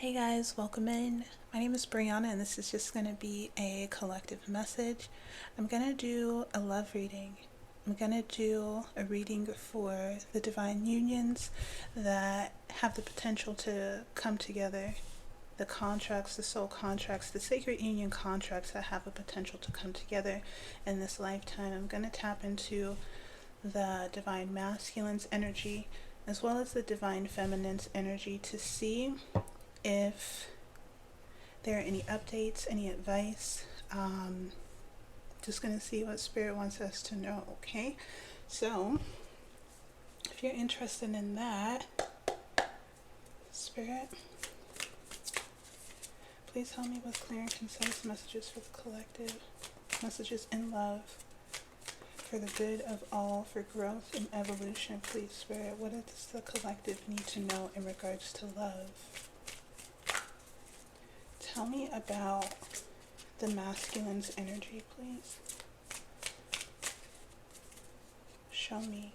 Hey guys, welcome in. My name is Brianna and this is just going to be a collective message. I'm going to do a love reading. I'm going to do a reading for the divine unions that have the potential to come together. The contracts, the soul contracts, the sacred union contracts that have a potential to come together in this lifetime. I'm going to tap into the divine masculine's energy as well as the divine feminine's energy to see if there are any updates, any advice. Just going to see what Spirit wants us to know, okay? So, if you're interested in that, Spirit, please help me with clear and concise messages for the collective, messages in love, for the good of all, for growth and evolution. Please, Spirit, what does the collective need to know in regards to love? Tell me about the masculine's energy, please. Show me.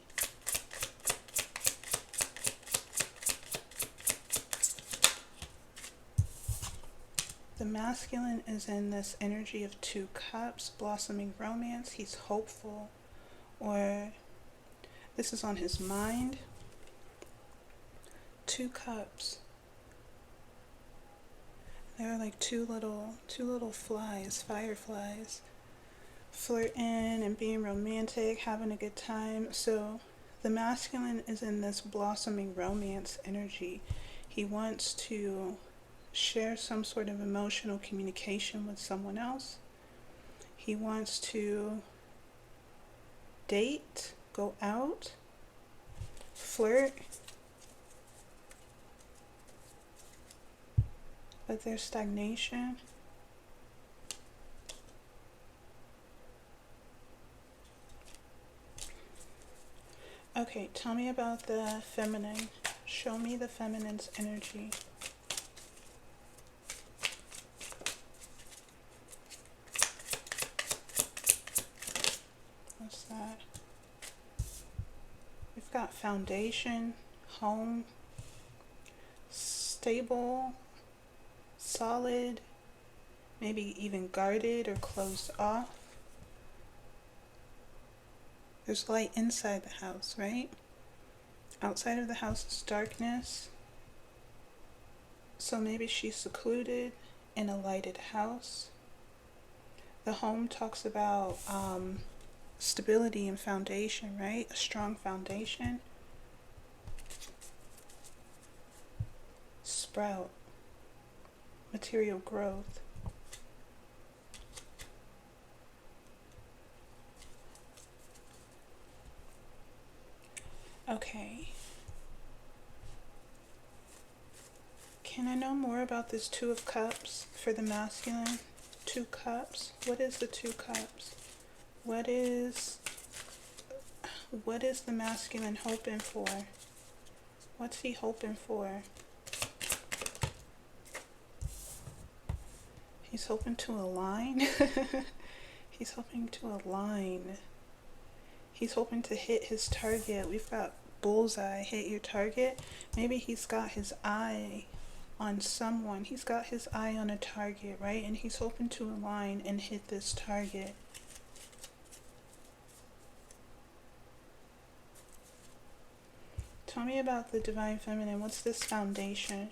The masculine is in this energy of 2 cups, blossoming romance. He's hopeful, or this is on his mind. 2 cups. They're like two little flies, fireflies, flirting and being romantic, having a good time. So the masculine is in this blossoming romance energy. He wants to share some sort of emotional communication with someone else. He wants to date, go out, flirt. But there's stagnation. Okay, tell me about the feminine. Show me the feminine's energy. What's that? We've got foundation, home, stable, solid, maybe even guarded or closed off. There's light inside the house, right? Outside of the house is darkness. So maybe she's secluded in a lighted house. The home talks about stability and foundation, right? A strong foundation. Sprout. Material growth. Okay. Can I know more about this 2 of Cups for the masculine? 2 cups. What is the 2 cups? What is the masculine hoping for? What's he hoping for? He's hoping to align. He's hoping to align. He's hoping to hit his target. We've got bullseye, hit your target. Maybe he's got his eye on someone. He's got his eye on a target, right? And he's hoping to align and hit this target. Tell me about the divine feminine. What's this foundation?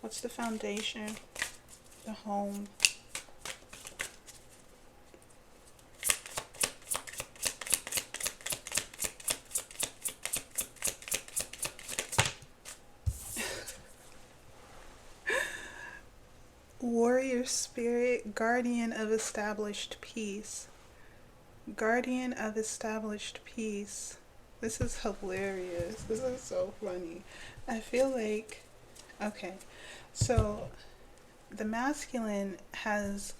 What's the foundation? The home. Warrior spirit, guardian of established peace. Guardian of established peace. This is hilarious. This is so funny. I feel like, okay, so the masculine has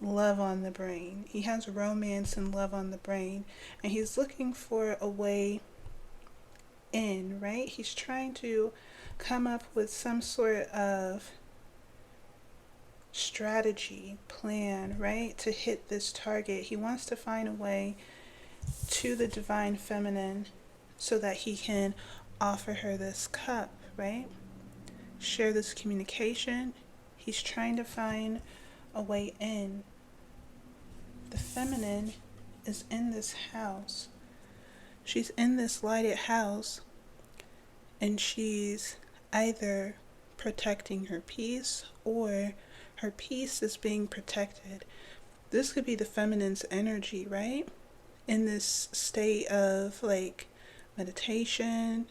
love on the brain. He has romance and love on the brain, and he's looking for a way in, right? He's trying to come up with some sort of strategy, plan, right, to hit this target. He wants to find a way to the divine feminine so that he can offer her this cup, right? share this communication. He's trying to find a way in. The feminine is in this house. She's in this lighted house, and she's either protecting her peace or her peace is being protected. This could be the feminine's energy, right? In this state of like meditation,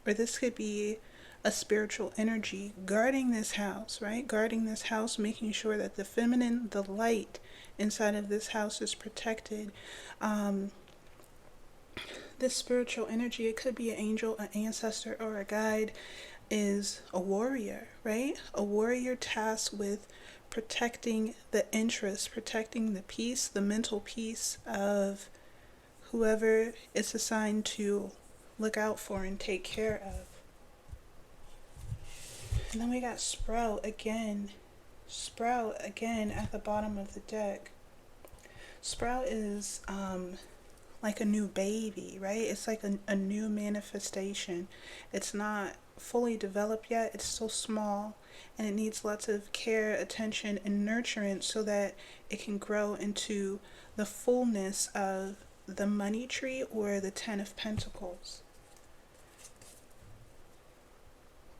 or this could be a spiritual energy guarding this house, right? Guarding this house, making sure that the feminine, the light inside of this house is protected. This spiritual energy, it could be an angel, an ancestor, or a guide, is a warrior, right? A warrior tasked with protecting the interest, protecting the peace, the mental peace of whoever it's assigned to look out for and take care of. And then we got Sprout again. Sprout again at the bottom of the deck. Sprout is like a new baby, right? It's like a new manifestation. It's not fully developed yet. It's still small, and it needs lots of care, attention, and nurturance so that it can grow into the fullness of the money tree or the 10 of Pentacles.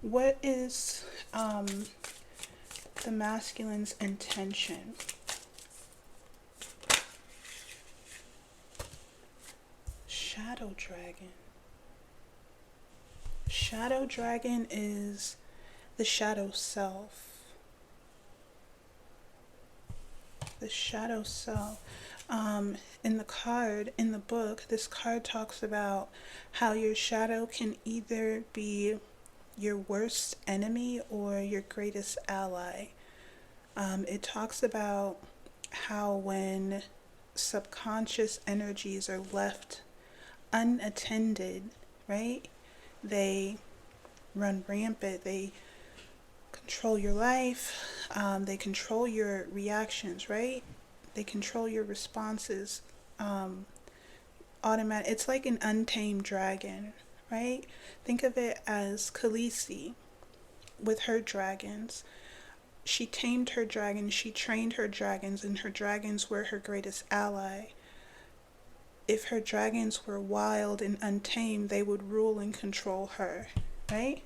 What is the masculine's intention? Shadow dragon. Shadow dragon is the shadow self. The shadow self. In the card, in the book, this card talks about how your shadow can either be your worst enemy or your greatest ally. It talks about how when subconscious energies are left unattended, right? They run rampant. They control your life. They control your reactions, right? They control your responses. Automatic. It's like an untamed dragon, right? Think of it as Khaleesi with her dragons. She tamed her dragons. She trained her dragons, and her dragons were her greatest ally. If her dragons were wild and untamed, they would rule and control her, right?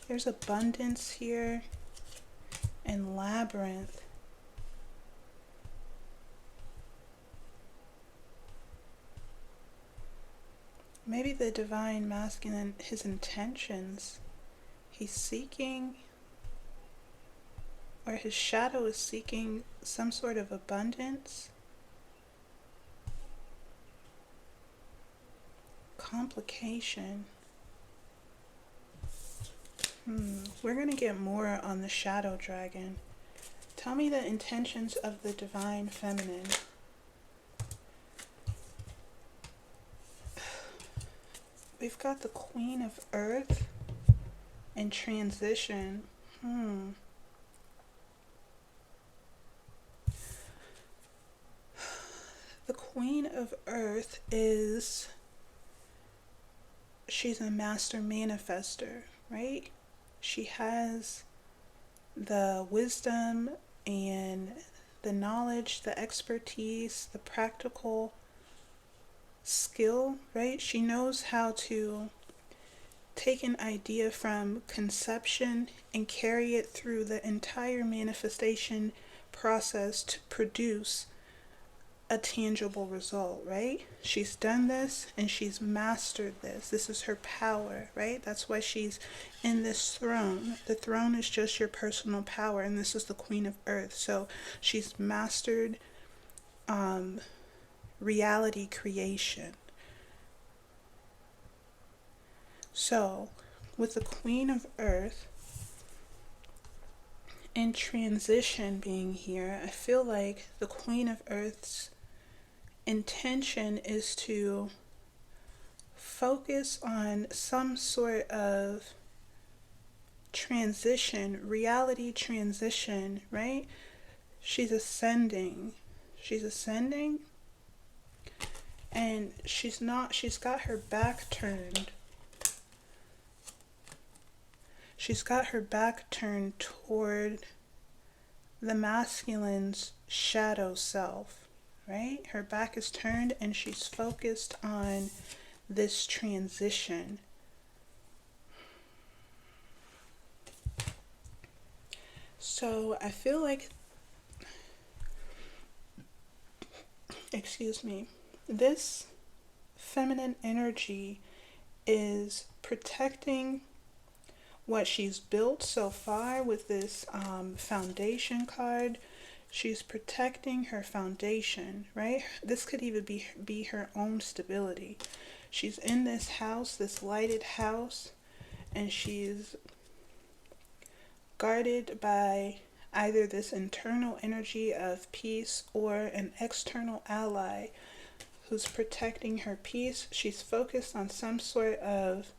There's abundance here and labyrinth. Maybe the divine masculine, his intentions, he's seeking, or his shadow is seeking some sort of abundance, complication. We're going to get more on the shadow dragon. Tell me the intentions of the divine feminine. We've got the Queen of Earth and transition. The Queen of Earth she's a master manifester, right? She has the wisdom and the knowledge, the expertise, the practical skill, right? She knows how to take an idea from conception and carry it through the entire manifestation process to produce a tangible result, right? She's done this and she's mastered this. This is her power, right? That's why she's in this throne. The throne is just your personal power, and this is the Queen of Earth. So she's mastered reality creation. So with the Queen of Earth in transition being here, I feel like the Queen of Earth's intention is to focus on some sort of transition, reality transition, right? She's ascending. She's ascending, and she's got her back turned. She's got her back turned toward the masculine's shadow self, right? Her back is turned and she's focused on this transition. So I feel like, this feminine energy is protecting what she's built so far with this foundation card. She's protecting her foundation, right? This could even be her own stability. She's in this house, this lighted house, and she's guarded by either this internal energy of peace or an external ally who's protecting her peace. She's focused on some sort of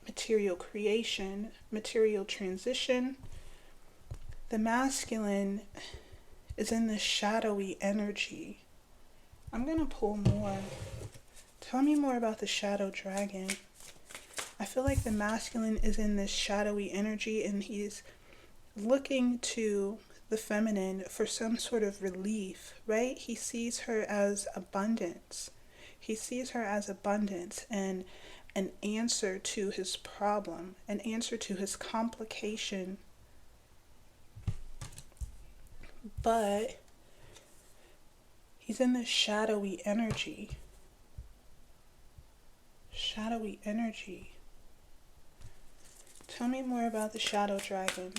material creation, material transition. The masculine is in this shadowy energy. I'm going to pull more. Tell me more about the shadow dragon. I feel like the masculine is in this shadowy energy and he's looking to the feminine for some sort of relief, right? He sees her as abundance. He sees her as abundance and an answer to his problem, an answer to his complication. But he's in this shadowy energy. Shadowy energy. Tell me more about the shadow dragon.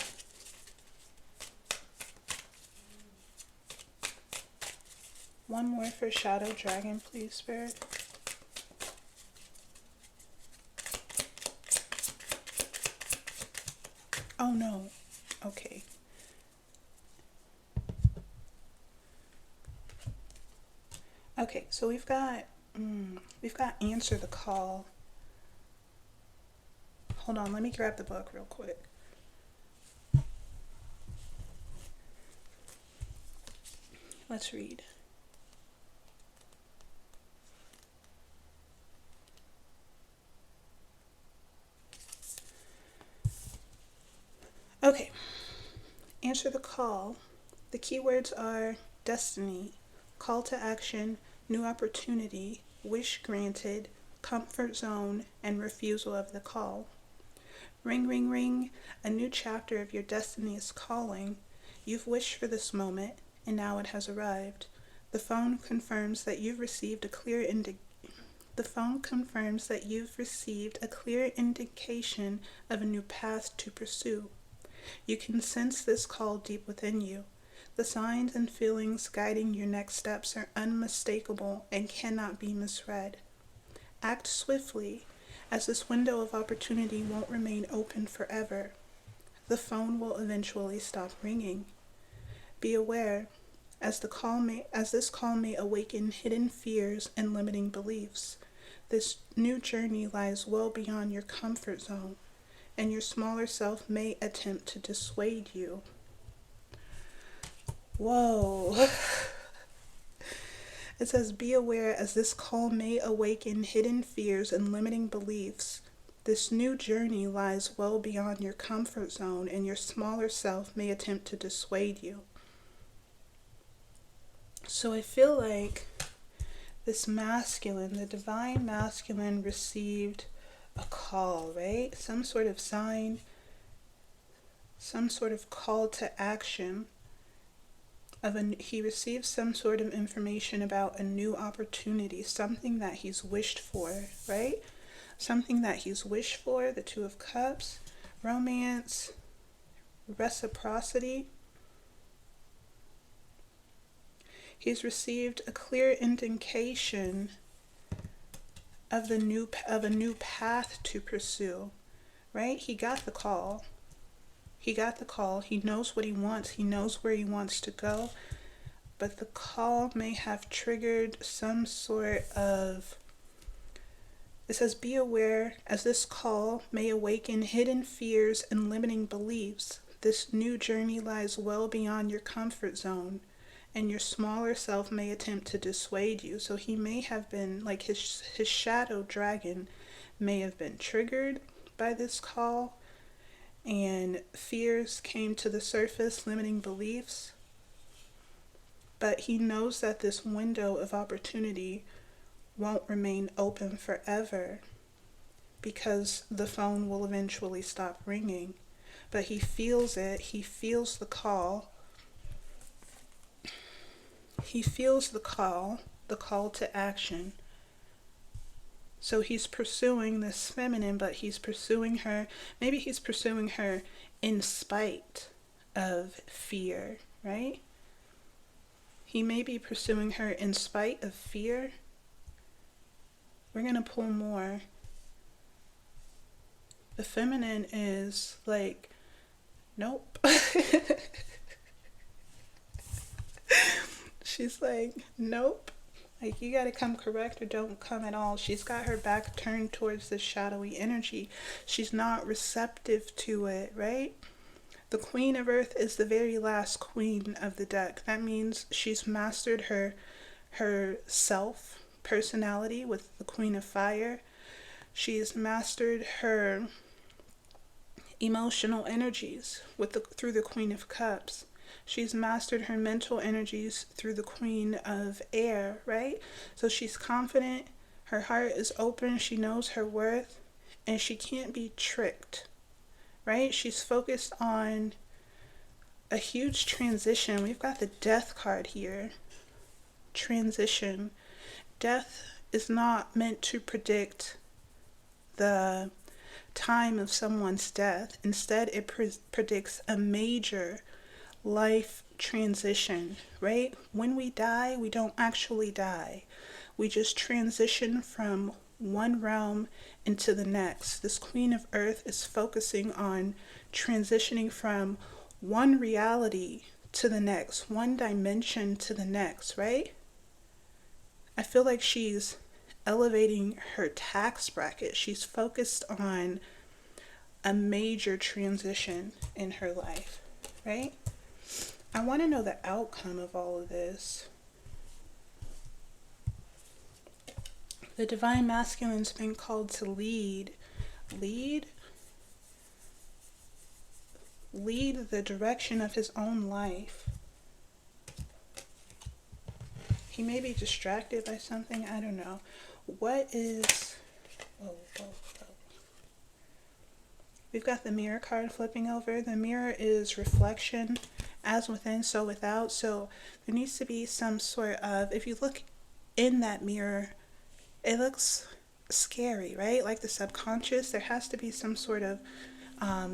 One more for shadow dragon, please, Spirit. Oh no. Okay. Okay, so we've got answer the call. Hold on, let me grab the book real quick. Let's read. Okay. Answer the call. The keywords are destiny, call to action, new opportunity, wish granted, comfort zone, and refusal of the call. Ring, ring, ring. A new chapter of your destiny is calling. You've wished for this moment, and now it has arrived. The phone confirms that you've received a clear indication of a new path to pursue. You can sense this call deep within you. The signs and feelings guiding your next steps are unmistakable and cannot be misread. Act swiftly, as this window of opportunity won't remain open forever. The phone will eventually stop ringing. Be aware, as this call may awaken hidden fears and limiting beliefs. This new journey lies well beyond your comfort zone, and your smaller self may attempt to dissuade you. Whoa. It says, be aware as this call may awaken hidden fears and limiting beliefs. This new journey lies well beyond your comfort zone, and your smaller self may attempt to dissuade you. So I feel like this masculine, the divine masculine, received a call, right? Some sort of sign, some sort of call to action. He received some sort of information about a new opportunity, something that he's wished for, right? Something that he's wished for, the Two of Cups, romance, reciprocity. He's received a clear indication of a new path to pursue, right? He got the call. He knows what he wants. He knows where he wants to go. But the call may have triggered some sort of... It says, be aware, as this call may awaken hidden fears and limiting beliefs. this new journey lies well beyond your comfort zone, and your smaller self may attempt to dissuade you. So he may have been, like, his shadow dragon may have been triggered by this call, and fears came to the surface, limiting beliefs. But he knows that this window of opportunity won't remain open forever, because the phone will eventually stop ringing. But he feels it, he feels the call. He feels the call to action. So he's pursuing this feminine, but he's pursuing her, maybe he's pursuing her in spite of fear, right? He may be pursuing her in spite of fear. We're going to pull more. The feminine is like, nope. She's like, nope. Like, you gotta come correct or don't come at all. She's got her back turned towards this shadowy energy. She's not receptive to it, right? The Queen of Earth is the very last queen of the deck. That means she's mastered her self personality with the Queen of Fire. She's mastered her emotional energies through the Queen of Cups. She's mastered her mental energies through the Queen of Air, right? So she's confident, her heart is open, she knows her worth, and she can't be tricked, right? She's focused on a huge transition. We've got the Death card here. Transition. Death is not meant to predict the time of someone's death. Instead, it predicts a major life transition, right? When we die, we don't actually die. We just transition from one realm into the next. This Queen of Earth is focusing on transitioning from one reality to the next, one dimension to the next, right? I feel like she's elevating her tax bracket. She's focused on a major transition in her life, right? I want to know the outcome of all of this. The Divine Masculine's been called to lead the direction of his own life. He may be distracted by something, I don't know. What is... Whoa. We've got the Mirror card flipping over. The Mirror is reflection, as within, so without. So there needs to be some sort of, if you look in that mirror, it looks scary, right? Like the subconscious. There has to be some sort of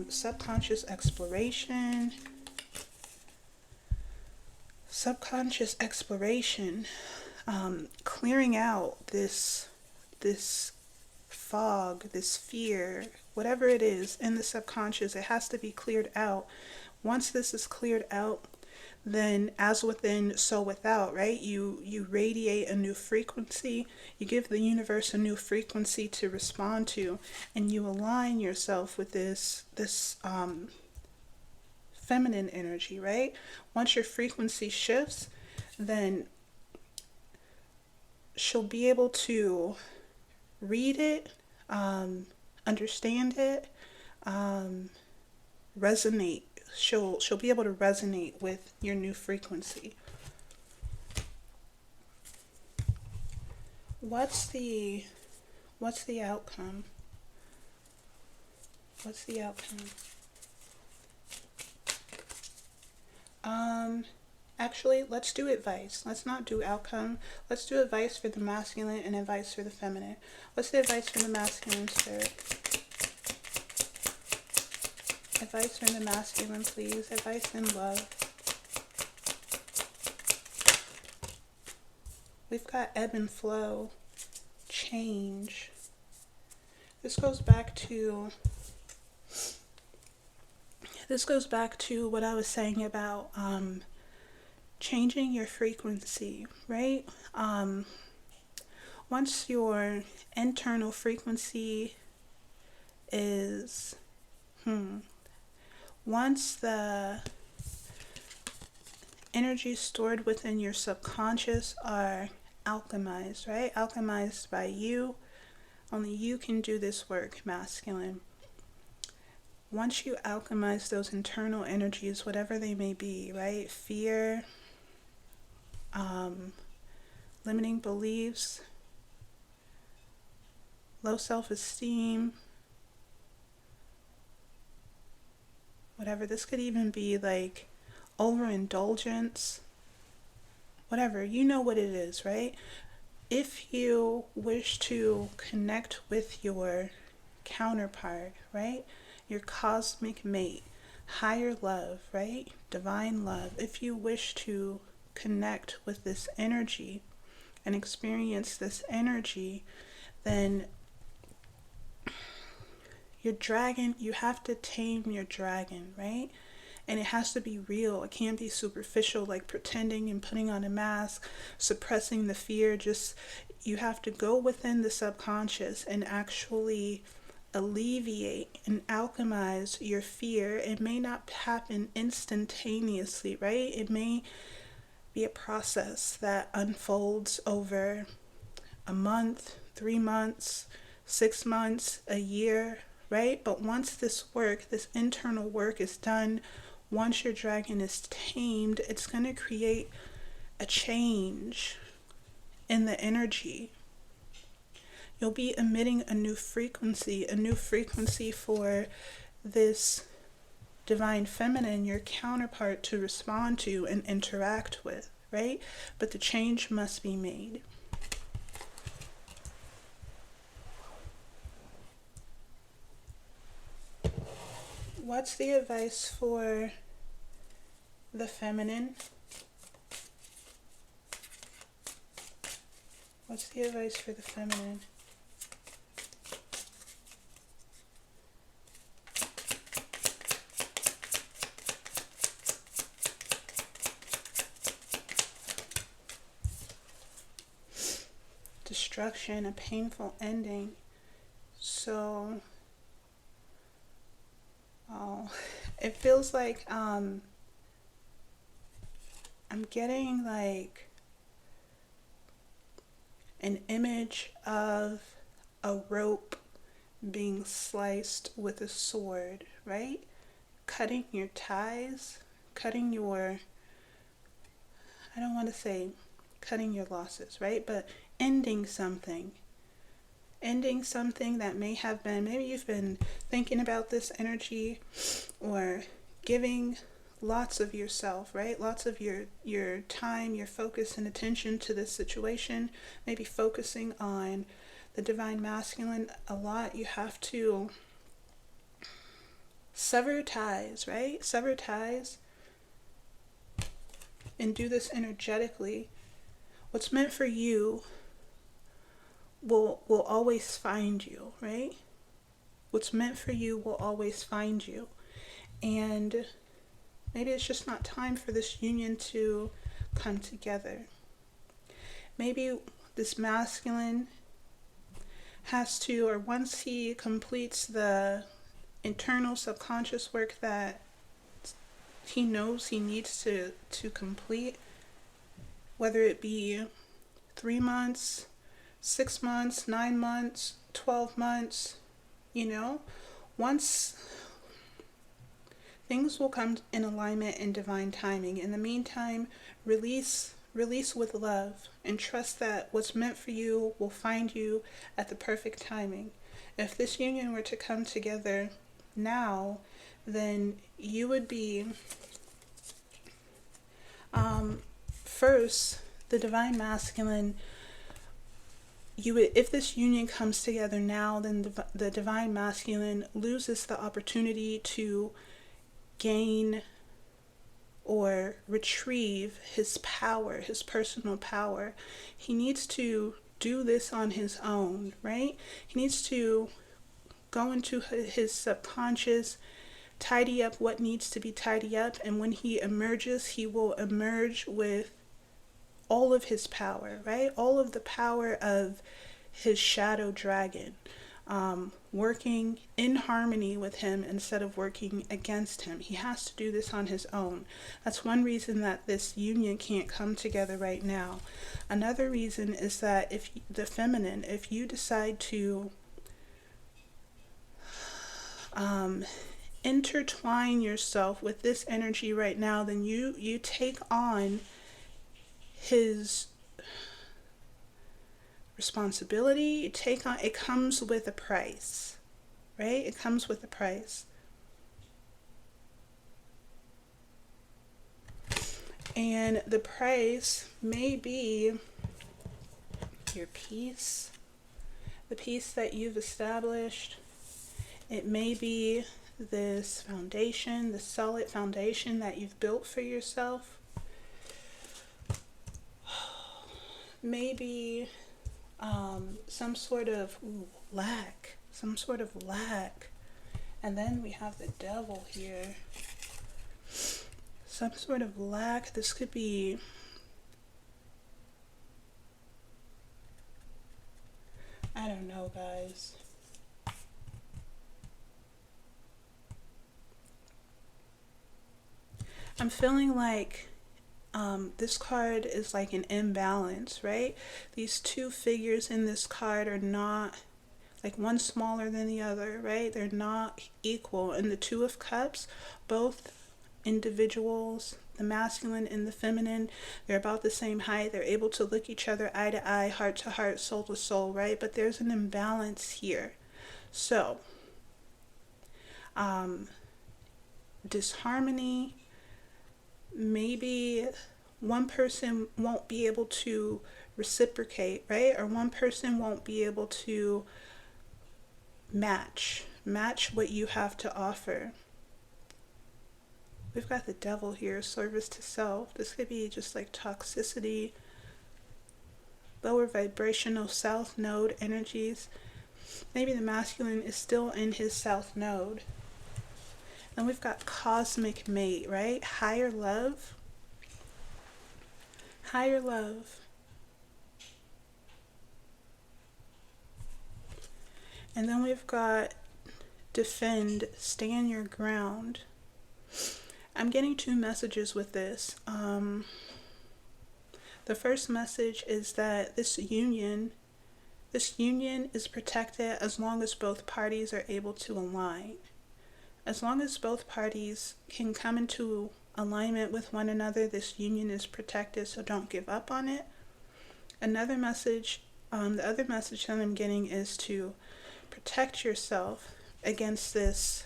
subconscious exploration. Clearing out this fog, this fear, whatever it is in the subconscious. It has to be cleared out. Once this is cleared out, then as within, so without, right? You radiate a new frequency. You give the universe a new frequency to respond to, and you align yourself with this feminine energy, right? Once your frequency shifts, then she'll be able to read it, understand it, resonate. She'll be able to resonate with your new frequency. What's the outcome? What's the outcome? Actually, let's do advice. Let's not do outcome. Let's do advice for the masculine and advice for the feminine. What's the advice for the masculine, spirit? Advice from the masculine, please. Advice in love. We've got ebb and flow, change. This goes back to what I was saying about changing your frequency, right? Once your internal frequency is Once the energies stored within your subconscious are alchemized, right? Alchemized by you. Only you can do this work, masculine. Once you alchemize those internal energies, whatever they may be, right? Fear, limiting beliefs, low self-esteem, whatever. This could even be like overindulgence, whatever. You know what it is, right? If you wish to connect with your counterpart, right? Your cosmic mate, higher love, right? Divine love. If you wish to connect with this energy and experience this energy, then your dragon, you have to tame your dragon, right? And it has to be real. It can't be superficial, like pretending and putting on a mask, suppressing the fear. Just, you have to go within the subconscious and actually alleviate and alchemize your fear. It may not happen instantaneously, right? It may be a process that unfolds over a month, 3 months, 6 months, a year, right? But once this work, this internal work is done, once your dragon is tamed, it's going to create a change in the energy. You'll be emitting a new frequency for this divine feminine, your counterpart, to respond to and interact with, right? But the change must be made. What's the advice for the feminine? What's the advice for the feminine? Destruction, a painful ending. So, it feels like I'm getting like an image of a rope being sliced with a sword, right? Cutting your ties, cutting your, I don't want to say cutting your losses, right? But ending something that may have been, maybe you've been thinking about this energy or giving lots of yourself, right? Lots of your time, your focus and attention to this situation, maybe focusing on the divine masculine a lot. You have to sever ties, right? Sever ties and do this energetically. What's meant for you will always find you, right? What's meant for you will always find you. And maybe it's just not time for this union to come together. Maybe this masculine has to, or once he completes the internal subconscious work that he knows he needs to complete, whether it be 3 months, 6 months, 9 months, 12 months, once things will come in alignment in divine timing. In the meantime, release with love and trust that what's meant for you will find you at the perfect timing. If this union were to come together now, then you would be first, the divine masculine. If this union comes together now, then the divine masculine loses the opportunity to gain or retrieve his power, his personal power. He needs to do this on his own, right? He needs to go into his subconscious, tidy up what needs to be tidy up, and when he emerges, he will emerge with all of his power, right? All of the power of his shadow dragon. working in harmony with him instead of working against him. He has to do this on his own. That's one reason that this union can't come together right now. Another reason is that if the feminine, if you decide to intertwine yourself with this energy right now, then you take on his responsibility. You take on, it comes with a price, right? It comes with a price. And the price may be your peace, the peace that you've established. It may be this foundation, the solid foundation that you've built for yourself. Maybe some sort of lack, And then we have the devil here. Some sort of lack. This could be I don't know, guys. I'm feeling like this card is like an imbalance, right? These two figures in this card are not, like, one smaller than the other, right? They're not equal. And the Two of Cups, both individuals, the masculine and the feminine, they're about the same height. They're able to look each other eye to eye, heart to heart, soul to soul, right? But there's an imbalance here. So, disharmony. Maybe one person won't be able to reciprocate, right? Or one person won't be able to match what you have to offer. We've got the devil here, service to self. This could be just like toxicity, lower vibrational south node energies. Maybe the masculine is still in his south node. Then we've got cosmic mate, right? Higher love. Higher love. And then we've got defend, stand your ground. I'm getting two messages with this. The first message is that this union is protected as long as both parties are able to align. As long as both parties can come into alignment with one another, this union is protected, so don't give up on it. Another message, the other message that I'm getting is to protect yourself against this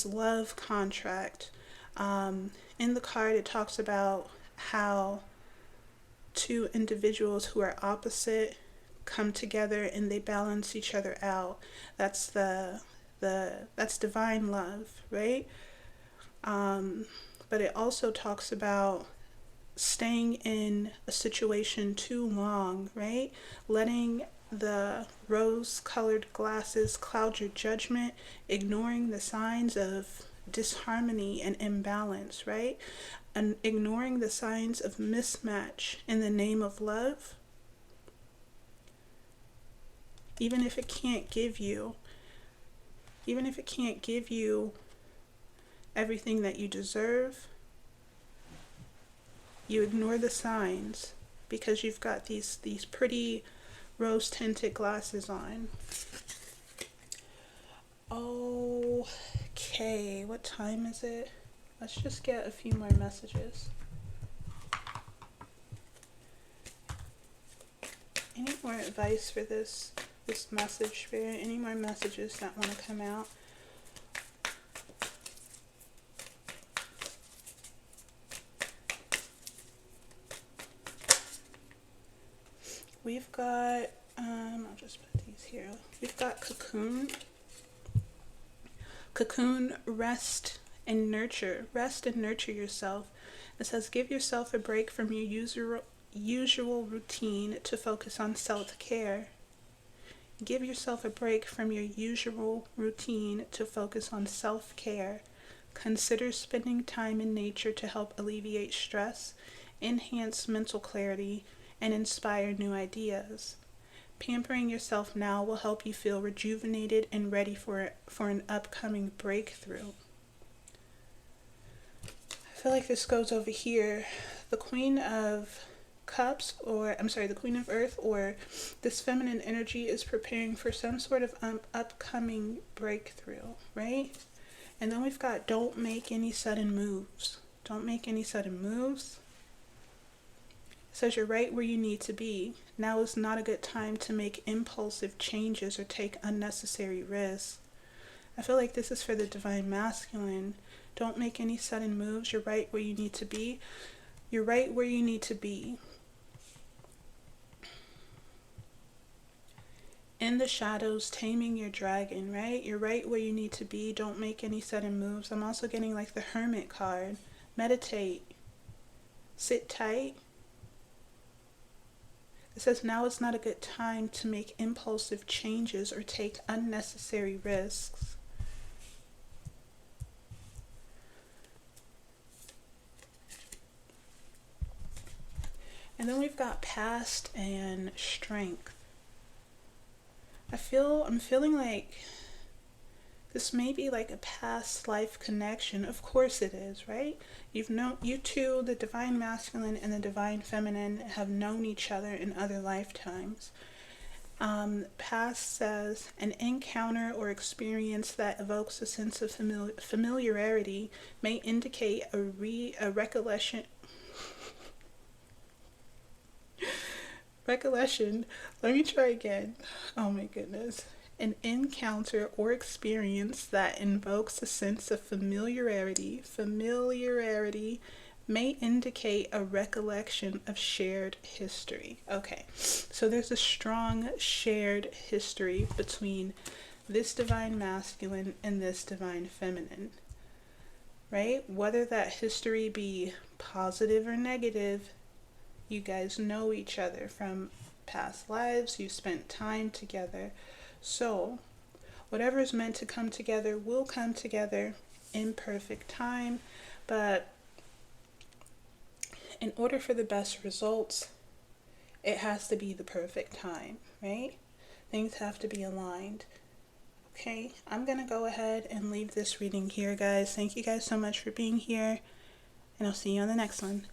love contract. In the card, it talks about how two individuals who are opposite come together and they balance each other out. That's that's divine love, right? But it also talks about staying in a situation too long, right? Letting the rose-colored glasses cloud your judgment, ignoring the signs of disharmony and imbalance, right? And ignoring the signs of mismatch in the name of love, even if it can't give you everything that you deserve, you ignore the signs because you've got these pretty rose-tinted glasses on. Okay, what time is it? Let's just get a few more messages. Any more advice for this message, Spirit? Any more messages that want to come out? We've got, I'll just put these here. We've got cocoon. Cocoon, rest and nurture. Rest and nurture yourself. It says, give yourself a break from your usual routine to focus on self-care. Give yourself a break from your usual routine to focus on self-care. Consider spending time in nature to help alleviate stress, enhance mental clarity, and inspire new ideas. Pampering yourself now will help you feel rejuvenated and ready for an upcoming breakthrough. I feel like this goes over here. The Queen of Cups, or I'm sorry, the Queen of Earth, or this feminine energy is preparing for some sort of upcoming breakthrough, right? And then we've got don't make any sudden moves. Don't make any sudden moves. It says you're right where you need to be. Now is not a good time to make impulsive changes or take unnecessary risks. I feel like this is for the Divine Masculine. Don't make any sudden moves. You're right where you need to be. You're right where you need to be. In the shadows, taming your dragon, right? You're right where you need to be. Don't make any sudden moves. I'm also getting like the Hermit card. Meditate. Sit tight. It says now is not a good time to make impulsive changes or take unnecessary risks. And then we've got past and strength. I'm feeling like this may be like a past life connection. Of course it is, right? You two, the Divine Masculine and the Divine Feminine, have known each other in other lifetimes. Past says an encounter or experience that evokes a sense of familiarity may indicate a recollection. Let me try again. Oh my goodness. An encounter or experience that invokes a sense of familiarity may indicate a recollection of shared history. Okay, so there's a strong shared history between this Divine Masculine and this Divine Feminine, right? Whether that history be positive or negative, you guys know each other from past lives, you spent time together. So whatever is meant to come together will come together in perfect time, but in order for the best results, it has to be the perfect time, right? Things have to be aligned. Okay, I'm gonna go ahead and leave this reading here, guys. Thank you guys so much for being here, and I'll see you on the next one.